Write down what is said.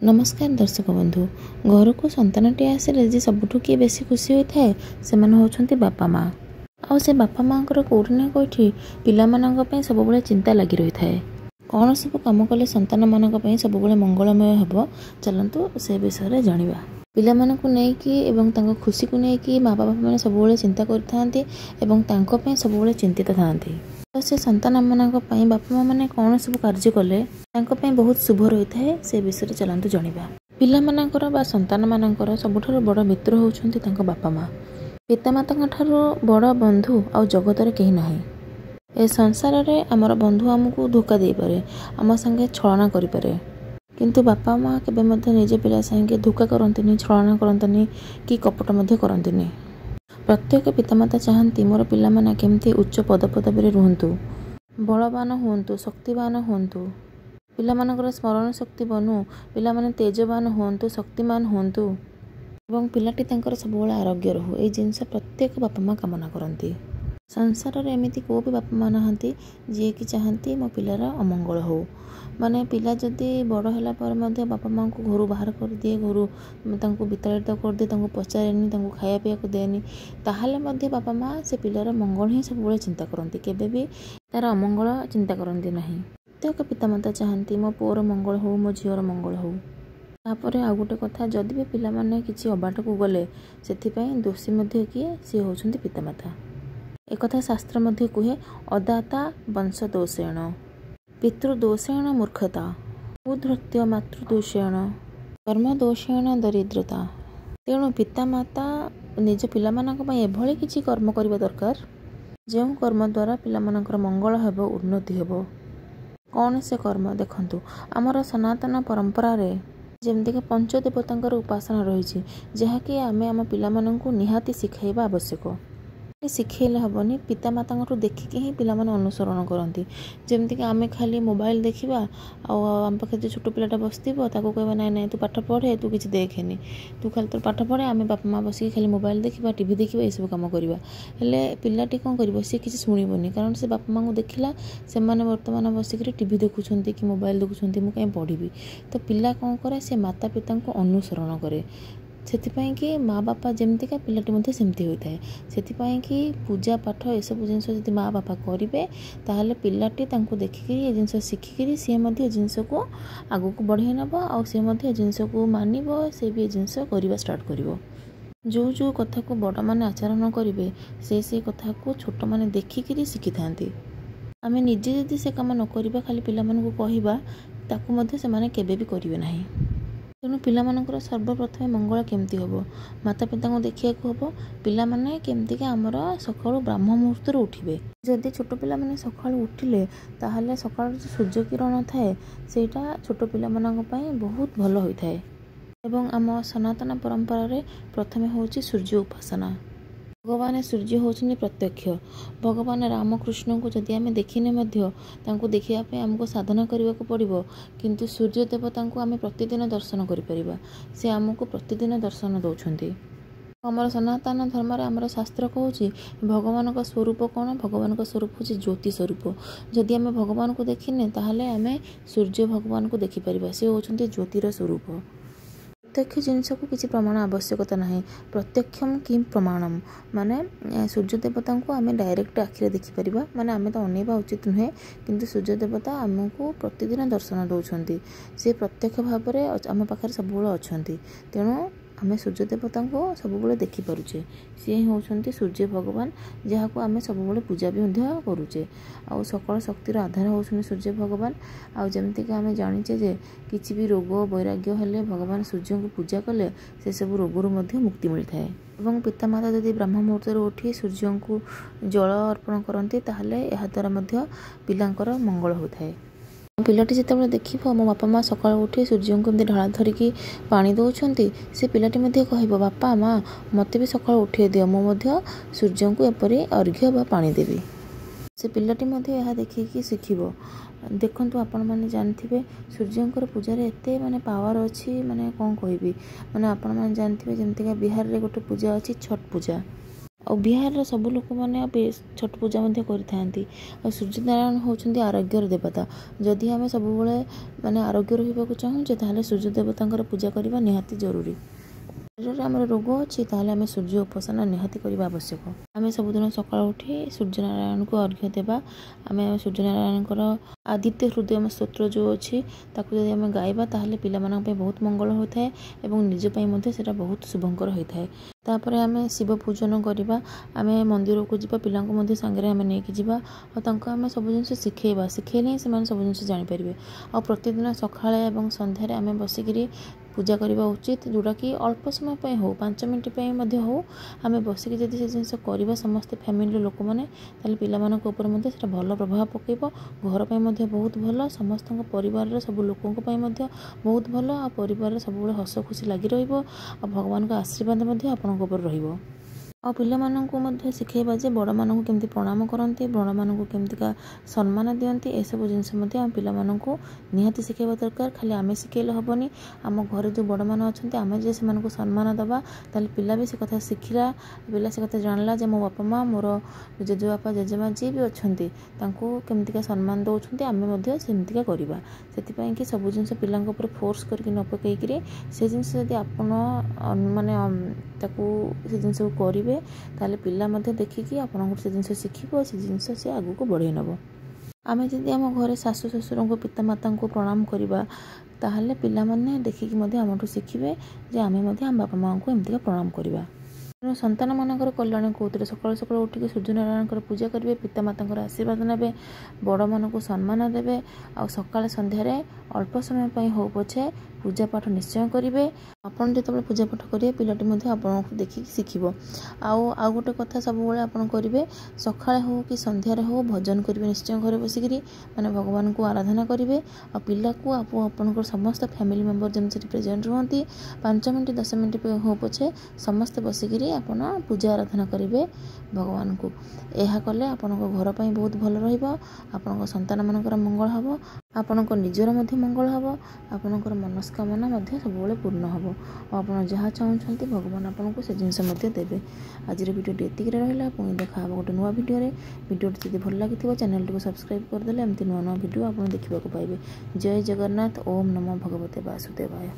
नमस्कार दर्शक बंधु घर को संतानटे आसिले जे सबुठु किए बेसी खुशी होता है से होउछंती बापा माँ आउ से बापा माँ कौटी ना कौटी पिला सब चिंता लगी रही है। कौन सब कम कले संतान मान सब मंगलमय हम चलतु से विषय जाना पिला मानकु नेकी एवं तांको खुशी को नेकी माँ बापा मैंने सब चिंता करते सब चिंतित थांती। तो से संतान मानक बापा माँ मैंने कौन सब कार्य कले बहुत शुभ रही है से विषय चलतु जाना। पिला मानकर बा संतान मानकर सबुठारु बड़ मित्र होउछंती तांको बापा माँ। पितामाता ठारू बड़ बंधु आ जगतर कहीं नहीं। ए संसार रे आमर बंधु आमको धोखा दे पारे, आम संगे छलना करि पारे, किंतु बापा माँ केबे मध्य निज पिला संगे धोखा करंतिनी, छलना करंतिनी कि कपट मध्य करंतिनी। प्रत्येक पितामाता चाहती मोर पिला माने केमती उच्च पदपदवी रुहंतु, बलवान हुंतु, शक्तिवान हुंतु, पिला मानकर स्मरण शक्ति बनू, पिला माने तेजवान हुंतु, शक्तिमान हुंतु एवं पिलाटी तांकर सबुबले आरोग्य रहू। ए जिनस प्रत्येक बापा माँ कामना करती। संसार रे एमिति को भी बापा माँ नहांती जे कि चाहती मो पिलार अमंगल हो। माने पिला जदि बड़ होला पर मध्य बापा माँ को घर बाहर कर दिए, घर तांको विताड़ित कर दिए, तांको पचारेनी, तांको खाया पिया को देनी, ताहले मध्य बापा माँ से पिलार मंगल ही सबुबले चिंता करती, केबे भी तार अमंगल चिंता करती नहीं। प्रत्येक पितामाता चाहती मो पुअर मंगल हो, मो झीवर मंगल हो। तापर आउ गोटे कथा, जदि भी पिला माने किछि अबाट को गले सेथिपई दोषी मध्य किए सी होउछंती पितामाता। एक कथा शास्त्र मध्य कहे, अदाता वंश दोषेण, पितृदोषेण मूर्खता, उद्धृत्य मातृदोषेण, कर्म दोषेण दरिद्रता। तेणु पितामाता निज पिला मानक पई एभଳି किछि कर्म करिबा दरकार जो कर्म द्वारा पिला मानकर मंगल हेबो, उन्नति हेबो। कौन से कर्म देखंतु, आमर सनातन परंपरा रे जेमती कि पंचदेवतांकर उपासना रही, जहाँकि आमे आम पिला माननकु निहाती शिखाइबा आवश्यक। शिखेले हेबनी, पितामाता देखिकी ही पिला माने अनुसरण करती। जमती कि आमे खाली मोबाइल देखा आम पाखे जो छोट पिलाटा बसथिबो ताको कहबा नाई नाई तू पाठ पढ़े, तू किछि देखेनी, तू खाली तोर पाठ पढ़े, आमे बापा माँ बसिक खाली मोबाइल देखा, टीवी देखा, ये सब कम करवा। हेले पिलाटी कौन कर सी किसी शुणबनी, कारण से बापा माँ को देखला से माने वर्तमान बसिक टीवी देखुंत कि मोबाइल देखुंत, मुझे कहीं पढ़ी। तो पिला कौन करे, से माता पिता को अनुसरण करे। सेथिपाई कि माँ बापा जमतीका पिलाटी मध्य सेमती होता है। सेथिपाई कि पूजा पाठ ये सब जिनस जदि माँ बापा करेंगे ताहले पिलाटी तांको देखिकी ये जिनस शिखिकी सी मध्य जिनस को आगू को बढ़े नब, आ जिनस को मानव से भी जिनस करवा स्टार्ट करिवो। जो जो कथा को बड़ माने आचरण करेंगे से कथा को छोट माने देखिकी शिखी थांती। आमे निजे जदि से काम न करिबा, खाली पिला मानकु कहिबा, ताकु मध्य से माने केबे भी करिवे नाही। तेणु पिला मानकर सर्वप्रथम मंगल केमती हम, माता पिता को देखा हम, पिला माने केमती का आमर सकाळु ब्राह्म मुहूर्त उठिबे। जदि छोट पिला माने सकाळु उठिले ताहले सकाळ जो सूर्य किरण थाए सेटा छोट पिला मानक पई बहुत भल होता है। एवं आम सनातन परंपरा रे प्रथमे होची सूर्य उपासना। भगवान सूर्य होचनी प्रत्यक्ष। भगवान रामकृष्ण को जदि आमे देखिने मध्य तांको देखिया आमको साधना करने को पड़ो, किंतु सूर्य देवता को आमे प्रतिदिन दर्शन करिपरिबा। से आमको प्रतिदिन दर्शन दौरान। आमर सनातन धर्म रे आमर शास्त्र कहूँ भगवान का स्वरूप कौन, भगवान का स्वरूप हूँ ज्योति स्वरूप। जदि आमे भगवान को देखिने ताहले आमे सूर्य भगवान को देखिपर, से होचंती ज्योतिर स्वरूप। प्रत्यक्ष जिनस को किसी प्रमाण आवश्यकता नहीं। प्रत्यक्षम किम प्रमाणम, माने सूर्य देवता को आमे डायरेक्ट आखिरे देखिपर, माने आमे तो अनेबा उचित नुहे, किंतु सूर्य देवता आमको प्रतिदिन दर्शन दौरान। से प्रत्यक्ष भाव में आम पाखे सब अच्छा। तेणु आमे सूर्य देवता को सब देखिपरुचे। सी होउछंती सूर्य भगवान, जहाँ को आमे सब पूजा भी करुचे। आ सकल शक्तिर आधार होउछंती सूर्य भगवान। आ जमती कि आमे जानिचे जे किछि भी रोग वैराग्य हेले भगवान सूर्य को पूजा कले से सब रोगरु मध्य मुक्ति मिलता है। एवं पितामाता जदि ब्राह्म मुहूर्त उठी सूर्य को जल अर्पण करती ताहले एहा द्वारा मध्य पिलांकर मंगल होता है। पिलाटी जिते देखो मो बापा माँ सकाळ उठी सूर्य को एमती ढाल धरिकी पानी दौरान, से पिलाटी मध्य कहिबो बापा माँ मते भी सकाळ उठे दियो, मो सूर्य को एपरी अर्घ्य बा पानी देवी। से पिलाटी मध्य यह देखिकी शिखिबो। देखंतु आपण माने जानथिबे सूर्यंकर पूजा रे एते माने पावर अछि, माने कोन कहबी, माने आपण माने जानथिबे जेमतिका बिहार रे गोटे पूजा अछि छठ पूजा। और बिहार सब लोक मैंने छठ पूजा करते। और सूर्यनारायण होती आरोग्यर देवता। जदि आम सब माने आरोग्य रहा चाहूँचे ताहले सूर्य देवता पूजा करने निहाती जरूरी। शरीर में आमर रोग अच्छी ताहले आम सूर्य उपासना निहाती करने आवश्यक। आम सबुदिन सकाळ उठी सूर्यनारायण को अर्घ्य देवा। आम सूर्यनारायण आदित्य हृदय स्तोत्र जो अच्छी ताकू जब आम गाइबा ताहले पिलामान बहुत मंगल होता है और निजपाई से बहुत शुभंकर होता है। तापर आम शिव पूजन करवा। आम मंदिर को जी पिला सांगे आम नहीं जावा और आम सब जिन शिखेबा शिखेले ही सब जिन जापर। आ प्रतिदिन सकाळे और संध्यार आम बसिक पूजा करवा उचित जोटा कि अल्प समय पे हो 5 मिनट हो आम बसिक जब से जिन करवा समस्त फैमिली लोक मैंने ताले पिलामान उपर भल प्रभाव पकेब। घर पर बहुत भल समस्त परिवार सब लोकों बहुत भल आ परिवार सब हस खुशी लगी भगवान का आशीर्वाद आपण रहिबो। और पिलामानंकु शिखेबा जे बड़ मानक केमती प्रणाम करते बड़ मानक केमती सम्मान दियंती ए सब जिनस आम पिलामानंकु निहाती शिखेबा दरकार। खाली आम शिखेले हेबनी आम घर जो बड़ मान अच्छा आम जे से सम्मान दबा ताले पिला भी से कथा शिखिला पिला से कथा जानला जे मो बापा माँ मोर जेजेबापा जेजेमा जी भी अच्छा केमती सम्मान दौरान आम सेमतिका करवा। से कि सब जिन पिला फोर्स करके न पकईकि से जिन आपन माने से जिन करेंगे ताले पिला देखिकी आपन से जिन शिखिब से जिन से आगू को बढ़े नब। आम जदि आम घर शाशु शशुर को पितामाता को प्रणाम करवा ताहले पिला माने देखिकी आमठू शिखिबे जे आम आम बापा माँ को एमती प्रणाम करवा। संतान मानकर कल्याण कौते सकाल सकाल उठिक सूर्यनारायण पूजा करेंगे पितामाता आशीर्वाद ने बड़ मान को सम्मान देवे आ सकाल संध्यार अल्प समय पर हो पछे पूजा पाठ निश्चय करेंगे। आपड़ जो पूजा पाठ करेंगे पिलाटी आपको देखिक शिखिब। आउ गोटे कथा सब आप करेंगे सकाଳେ हो कि संध्यार हो भजन करेंगे निश्चय घर बसिक माने भगवान को आराधना करेंगे। आ पिला को आप समस्त फैमिली मेंबर जमी प्रेजेंट रुहति 5 मिनट 10 मिनट हो पछे समस्त बसिक आपण पूजा आराधना करेंगे भगवान को। यह कले आपण घर पर बहुत भल रहा संतान मानकर मंगल हम आपण निजर मंगल हम आपणकर मनस्कामना सब पूर्ण हम और आप जहाँ चाहते भगवान आपको से जिनस देवे। आज वीडियो एतिक रहा पुणी देखा गोटे नुआ वीडियो जब भल लगी चैनल को सब्सक्राइब करदे एमती नुआ नुआ वीडियो आप देखा पाइबे। जय जगन्नाथ। ओम नमो भगवते वासुदेवाय।